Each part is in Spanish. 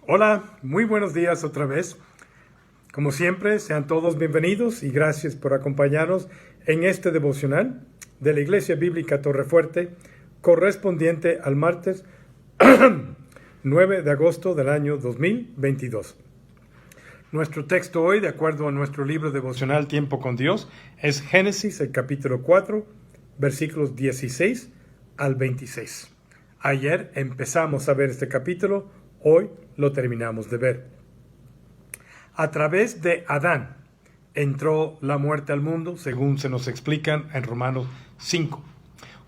Hola, muy buenos días otra vez. Como siempre, sean todos bienvenidos y gracias por acompañarnos en este devocional de la Iglesia Bíblica Torrefuerte, correspondiente al martes 9 de agosto del año 2022. Nuestro texto hoy, de acuerdo a nuestro libro devocional Tiempo con Dios, es Génesis, el capítulo 4, versículos 16 al 26. Ayer empezamos a ver este capítulo, hoy lo terminamos de ver. A través de Adán entró la muerte al mundo, según se nos explican en Romanos 5.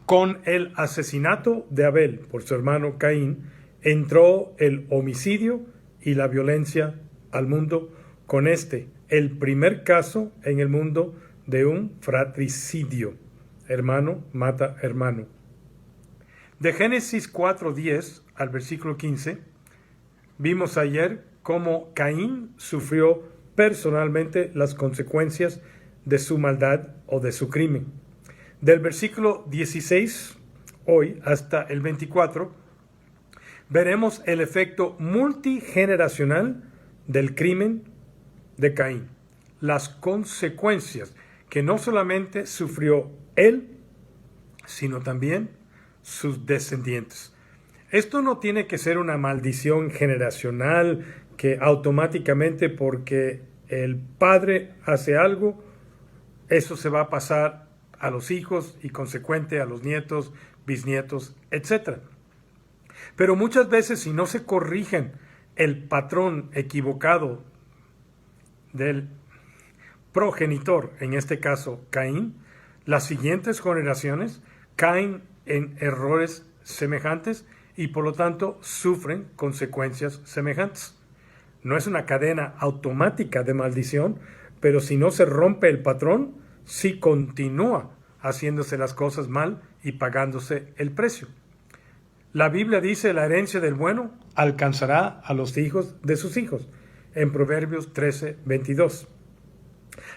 Con el asesinato de Abel por su hermano Caín, entró el homicidio y la violencia al mundo, con el primer caso en el mundo de un fratricidio. Hermano mata hermano. De Génesis 4:10 al versículo 15, vimos ayer cómo Caín sufrió personalmente las consecuencias de su maldad o de su crimen. Del versículo 16, hoy, hasta el 24, veremos el efecto multigeneracional del crimen de Caín. Las consecuencias que no solamente sufrió él, sino también sus descendientes. Esto no tiene que ser una maldición generacional que automáticamente porque el padre hace algo, eso se va a pasar a los hijos y consecuente a los nietos, bisnietos, etc. Pero muchas veces si no se corrigen el patrón equivocado del progenitor, en este caso Caín, las siguientes generaciones caen en errores semejantes y por lo tanto sufren consecuencias semejantes. No es una cadena automática de maldición, pero si no se rompe el patrón, sí continúa haciéndose las cosas mal y pagándose el precio. La Biblia dice: la herencia del bueno alcanzará a los hijos de sus hijos, en Proverbios 13:22.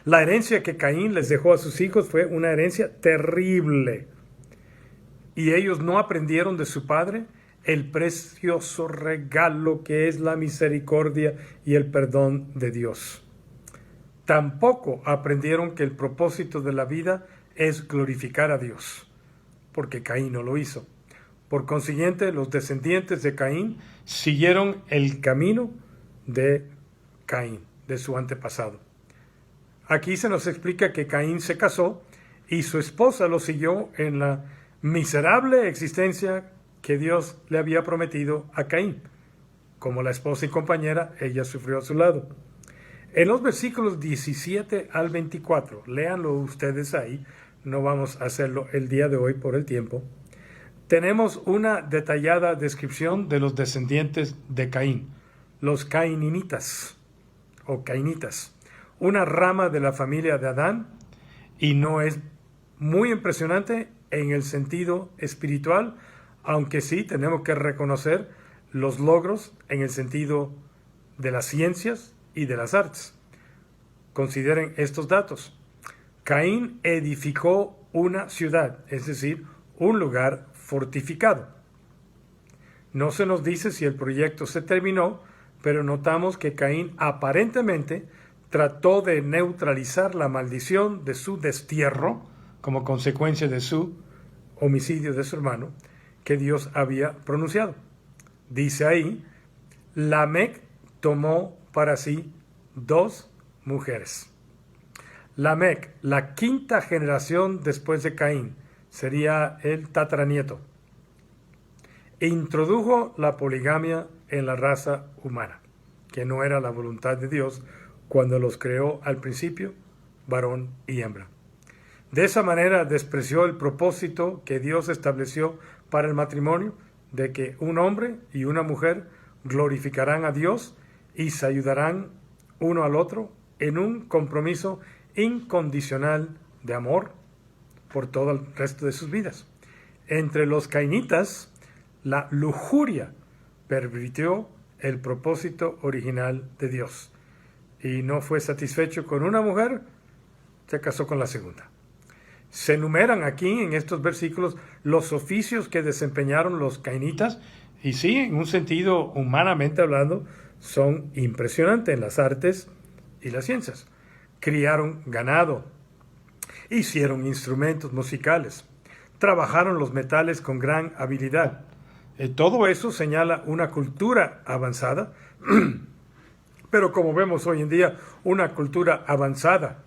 La herencia que Caín les dejó a sus hijos fue una herencia terrible. Y ellos no aprendieron de su padre el precioso regalo que es la misericordia y el perdón de Dios. Tampoco aprendieron que el propósito de la vida es glorificar a Dios, porque Caín no lo hizo. Por consiguiente, los descendientes de Caín siguieron el camino de Caín, de su antepasado. Aquí se nos explica que Caín se casó y su esposa lo siguió en la miserable existencia que Dios le había prometido a Caín. Como la esposa y compañera, ella sufrió a su lado. En los versículos 17 al 24, léanlo ustedes ahí, no vamos a hacerlo el día de hoy por el tiempo, tenemos una detallada descripción de los descendientes de Caín, los caininitas o cainitas, una rama de la familia de Adán, y no es muy impresionante en el sentido espiritual, aunque sí tenemos que reconocer los logros en el sentido de las ciencias y de las artes. Consideren estos datos. Caín edificó una ciudad, es decir, un lugar fortificado. No se nos dice si el proyecto se terminó, pero notamos que Caín aparentemente trató de neutralizar la maldición de su destierro como consecuencia de su homicidio de su hermano que Dios había pronunciado. Dice ahí: Lamec tomó para sí 2 mujeres. Lamec, la quinta generación después de Caín, sería el tataranieto, e introdujo la poligamia en la raza humana, que no era la voluntad de Dios cuando los creó al principio, varón y hembra. De esa manera despreció el propósito que Dios estableció para el matrimonio, de que un hombre y una mujer glorificarán a Dios y se ayudarán uno al otro en un compromiso incondicional de amor por todo el resto de sus vidas. Entre los cainitas, la lujuria pervirtió el propósito original de Dios y no fue satisfecho con una mujer, se casó con la segunda. Se enumeran aquí en estos versículos los oficios que desempeñaron los cainitas, y sí, en un sentido humanamente hablando, son impresionantes en las artes y las ciencias. Criaron ganado, hicieron instrumentos musicales, trabajaron los metales con gran habilidad. Todo eso señala una cultura avanzada, pero como vemos hoy en día, una cultura avanzada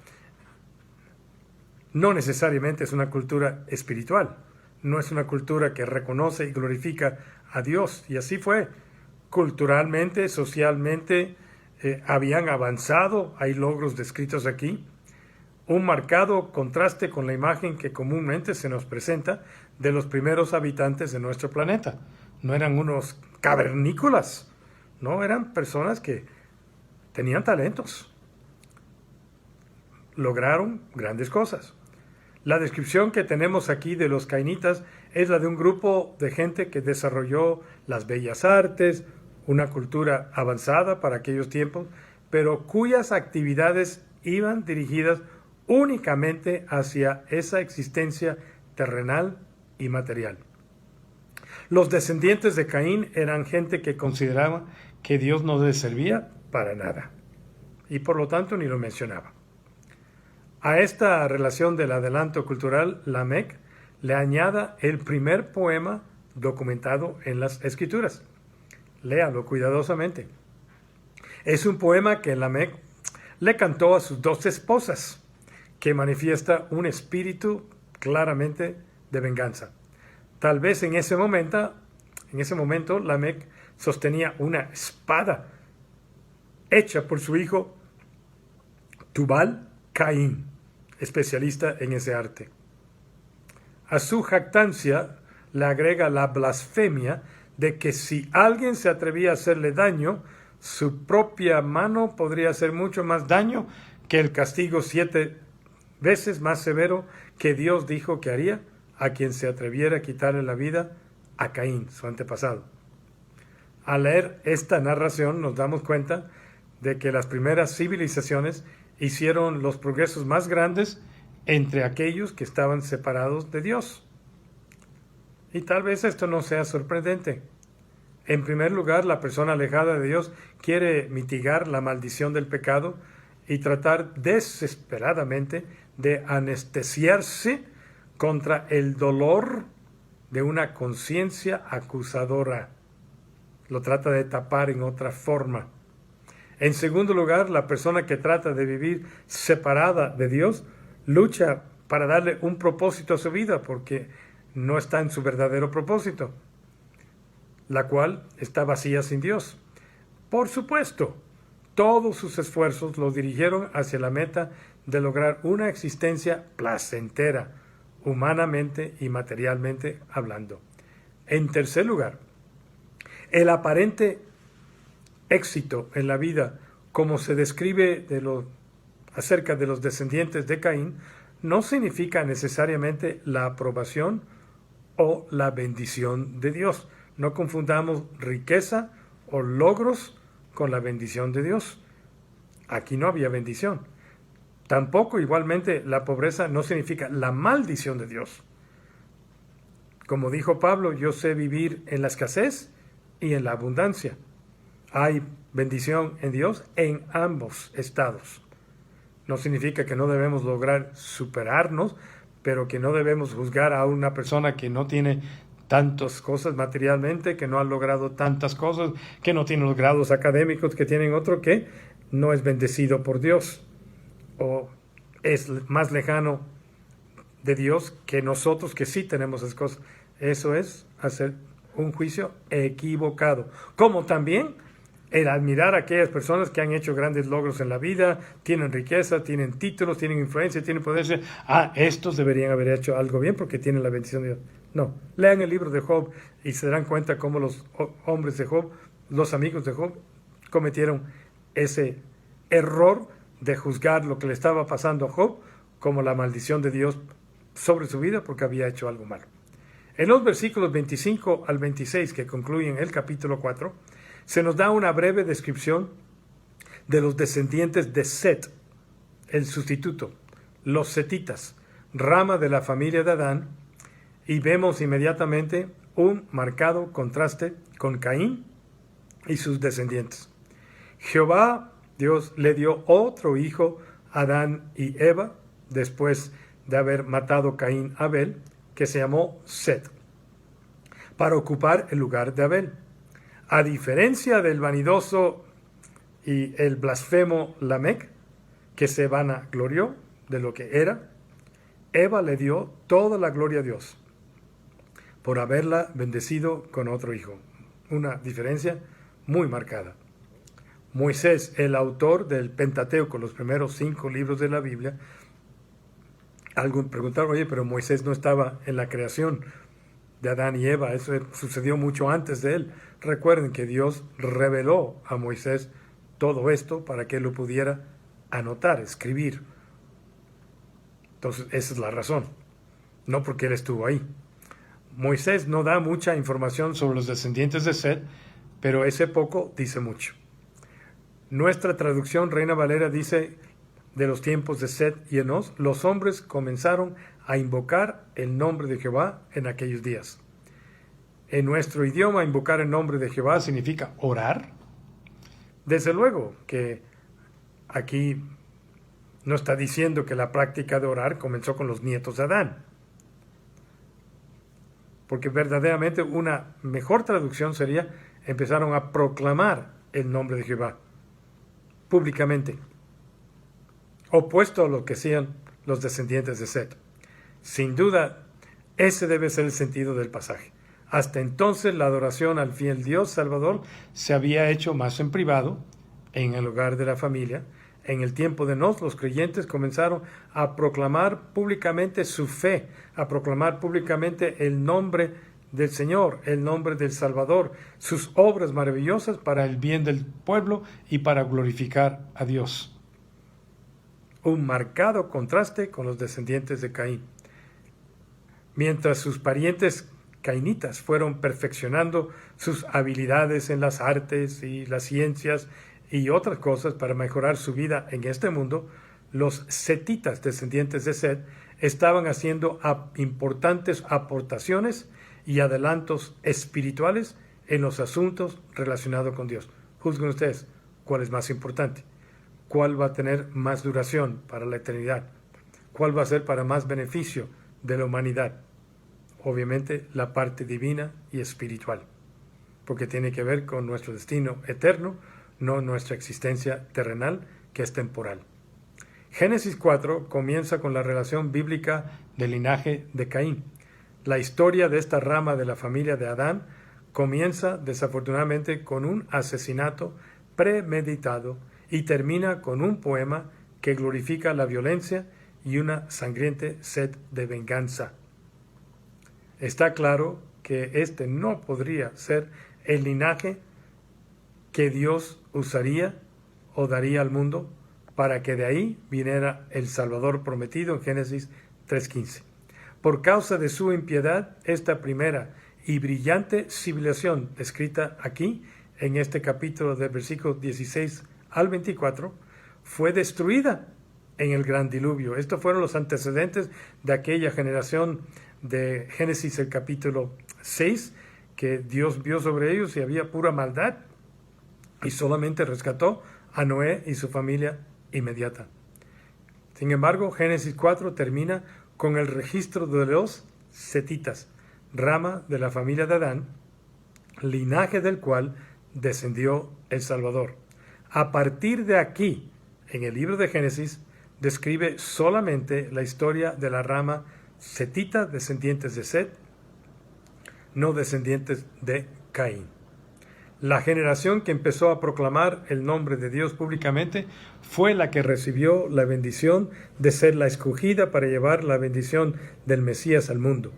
no necesariamente es una cultura espiritual, no es una cultura que reconoce y glorifica a Dios. Y así fue. Culturalmente, socialmente, habían avanzado, hay logros descritos aquí. Un marcado contraste con la imagen que comúnmente se nos presenta de los primeros habitantes de nuestro planeta. No eran unos cavernícolas, no, eran personas que tenían talentos. Lograron grandes cosas. La descripción que tenemos aquí de los cainitas es la de un grupo de gente que desarrolló las bellas artes, una cultura avanzada para aquellos tiempos, pero cuyas actividades iban dirigidas únicamente hacia esa existencia terrenal y material. Los descendientes de Caín eran gente que consideraba que Dios no les servía para nada y por lo tanto ni lo mencionaba. A esta relación del adelanto cultural, Lamec le añada el primer poema documentado en las Escrituras. Léalo cuidadosamente. Es un poema que Lamec le cantó a sus dos esposas, que manifiesta un espíritu claramente de venganza. Tal vez en ese momento Lamec sostenía una espada hecha por su hijo Tubal Caín, especialista en ese arte. A su jactancia le agrega la blasfemia de que si alguien se atrevía a hacerle daño, su propia mano podría hacer mucho más daño que el castigo 7 veces más severo que Dios dijo que haría a quien se atreviera a quitarle la vida a Caín, su antepasado. Al leer esta narración nos damos cuenta de que las primeras civilizaciones hicieron los progresos más grandes entre aquellos que estaban separados de Dios. Y tal vez esto no sea sorprendente. En primer lugar, la persona alejada de Dios quiere mitigar la maldición del pecado y tratar desesperadamente de anestesiarse contra el dolor de una conciencia acusadora. Lo trata de tapar en otra forma. En segundo lugar, la persona que trata de vivir separada de Dios lucha para darle un propósito a su vida porque no está en su verdadero propósito, la cual está vacía sin Dios. Por supuesto, todos sus esfuerzos los dirigieron hacia la meta de lograr una existencia placentera, humanamente y materialmente hablando. En tercer lugar, el aparente éxito en la vida, como se describe acerca de los descendientes de Caín, no significa necesariamente la aprobación o la bendición de Dios. No confundamos riqueza o logros con la bendición de Dios. Aquí no había bendición. Tampoco, igualmente, la pobreza no significa la maldición de Dios. Como dijo Pablo, yo sé vivir en la escasez y en la abundancia. Hay bendición en Dios en ambos estados. No significa que no debemos lograr superarnos, pero que no debemos juzgar a una persona que no tiene tantas cosas materialmente, que no ha logrado tantas cosas, que no tiene los grados académicos que tienen otro, que no es bendecido por Dios o es más lejano de Dios que nosotros que sí tenemos esas cosas. Eso es hacer un juicio equivocado. Como también el admirar a aquellas personas que han hecho grandes logros en la vida, tienen riqueza, tienen títulos, tienen influencia, tienen poder. Estos deberían haber hecho algo bien porque tienen la bendición de Dios. No, lean el libro de Job y se darán cuenta cómo los hombres de Job, los amigos de Job, cometieron ese error de juzgar lo que le estaba pasando a Job como la maldición de Dios sobre su vida porque había hecho algo malo. En los versículos 25 al 26 que concluyen el capítulo 4, se nos da una breve descripción de los descendientes de Set, el sustituto, los setitas, rama de la familia de Adán, y vemos inmediatamente un marcado contraste con Caín y sus descendientes. Jehová, Dios, le dio otro hijo, Adán y Eva, después de haber matado Caín a Abel, que se llamó Set, para ocupar el lugar de Abel. A diferencia del vanidoso y el blasfemo Lamec, que se vanaglorió de lo que era, Eva le dio toda la gloria a Dios por haberla bendecido con otro hijo. Una diferencia muy marcada. Moisés, el autor del Pentateuco, los primeros 5 libros de la Biblia, algunos preguntaron, oye, pero Moisés no estaba en la creación de Adán y Eva, eso sucedió mucho antes de él. Recuerden que Dios reveló a Moisés todo esto para que él lo pudiera anotar, escribir. Entonces, esa es la razón, no porque él estuvo ahí. Moisés no da mucha información sobre los descendientes de Set, pero ese poco dice mucho. Nuestra traducción, Reina Valera, dice de los tiempos de Set y Enos, los hombres comenzaron a invocar el nombre de Jehová en aquellos días. En nuestro idioma, invocar el nombre de Jehová significa orar. Desde luego que aquí no está diciendo que la práctica de orar comenzó con los nietos de Adán. Porque verdaderamente una mejor traducción sería, empezaron a proclamar el nombre de Jehová públicamente, opuesto a lo que hacían los descendientes de Set. Sin duda, ese debe ser el sentido del pasaje. Hasta entonces la adoración al fiel Dios Salvador se había hecho más en privado, en el hogar de la familia. En el tiempo de Nos, los creyentes comenzaron a proclamar públicamente su fe, a proclamar públicamente el nombre del Señor, el nombre del Salvador, sus obras maravillosas para el bien del pueblo y para glorificar a Dios. Un marcado contraste con los descendientes de Caín. Mientras sus parientes cainitas fueron perfeccionando sus habilidades en las artes y las ciencias y otras cosas para mejorar su vida en este mundo, los setitas, descendientes de Set, estaban haciendo importantes aportaciones y adelantos espirituales en los asuntos relacionados con Dios. Juzguen ustedes cuál es más importante, cuál va a tener más duración para la eternidad, cuál va a ser para más beneficio de la humanidad. Obviamente la parte divina y espiritual, porque tiene que ver con nuestro destino eterno, no nuestra existencia terrenal, que es temporal. Génesis 4 comienza con la relación bíblica del linaje de Caín. La historia de esta rama de la familia de Adán comienza desafortunadamente con un asesinato premeditado y termina con un poema que glorifica la violencia y una sangriente sed de venganza. Está claro que este no podría ser el linaje que Dios usaría o daría al mundo para que de ahí viniera el Salvador prometido en Génesis 3:15. Por causa de su impiedad, esta primera y brillante civilización descrita aquí, en este capítulo de versículos 16 al 24, fue destruida en el gran diluvio. Estos fueron los antecedentes de aquella generación de Génesis, el capítulo 6, que Dios vio sobre ellos y había pura maldad y solamente rescató a Noé y su familia inmediata. Sin embargo, Génesis 4 termina con el registro de los setitas, rama de la familia de Adán, linaje del cual descendió el Salvador. A partir de aquí, en el libro de Génesis, describe solamente la historia de la rama setita, descendientes de Set, no descendientes de Caín. La generación que empezó a proclamar el nombre de Dios públicamente fue la que recibió la bendición de ser la escogida para llevar la bendición del Mesías al mundo,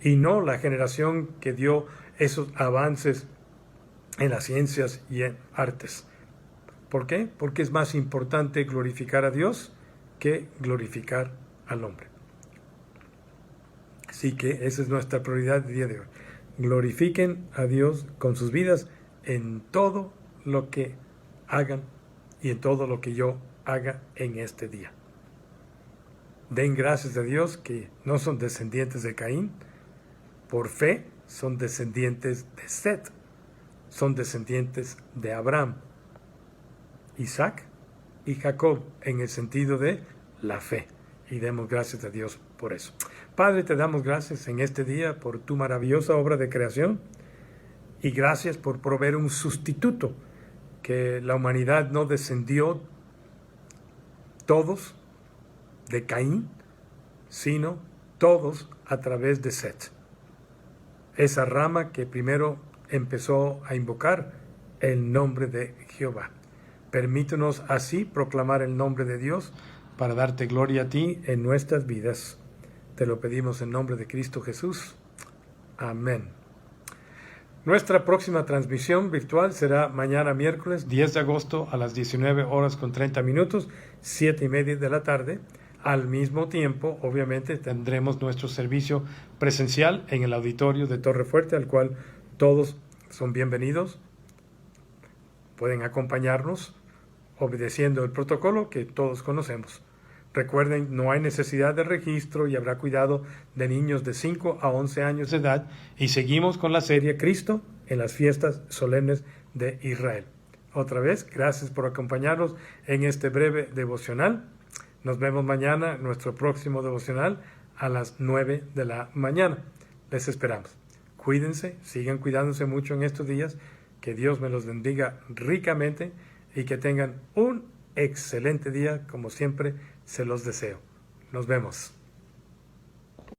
y no la generación que dio esos avances en las ciencias y en artes. ¿Por qué? Porque es más importante glorificar a Dios que glorificar al hombre. Así que esa es nuestra prioridad del día de hoy. Glorifiquen a Dios con sus vidas en todo lo que hagan y en todo lo que yo haga en este día. Den gracias a Dios que no son descendientes de Caín, por fe son descendientes de Set, son descendientes de Abraham. Isaac y Jacob, en el sentido de la fe. Y demos gracias a Dios por eso. Padre, te damos gracias en este día por tu maravillosa obra de creación y gracias por proveer un sustituto, que la humanidad no descendió todos de Caín, sino todos a través de Set. Esa rama que primero empezó a invocar el nombre de Jehová. Permítenos así proclamar el nombre de Dios para darte gloria a ti en nuestras vidas. Te lo pedimos en nombre de Cristo Jesús. Amén. Nuestra próxima transmisión virtual será mañana miércoles 10 de agosto a las 19 horas con 30 minutos, 7:30 de la tarde. Al mismo tiempo, obviamente, tendremos nuestro servicio presencial en el auditorio de Torre Fuerte, al cual todos son bienvenidos. Pueden acompañarnos obedeciendo el protocolo que todos conocemos. Recuerden, no hay necesidad de registro y habrá cuidado de niños de 5 a 11 años de edad. Y seguimos con la serie Cristo en las fiestas solemnes de Israel. Otra vez, gracias por acompañarnos en este breve devocional. Nos vemos mañana en nuestro próximo devocional a las 9 de la mañana. Les esperamos. Cuídense, sigan cuidándose mucho en estos días. Que Dios me los bendiga ricamente y que tengan un excelente día, como siempre se los deseo. Nos vemos.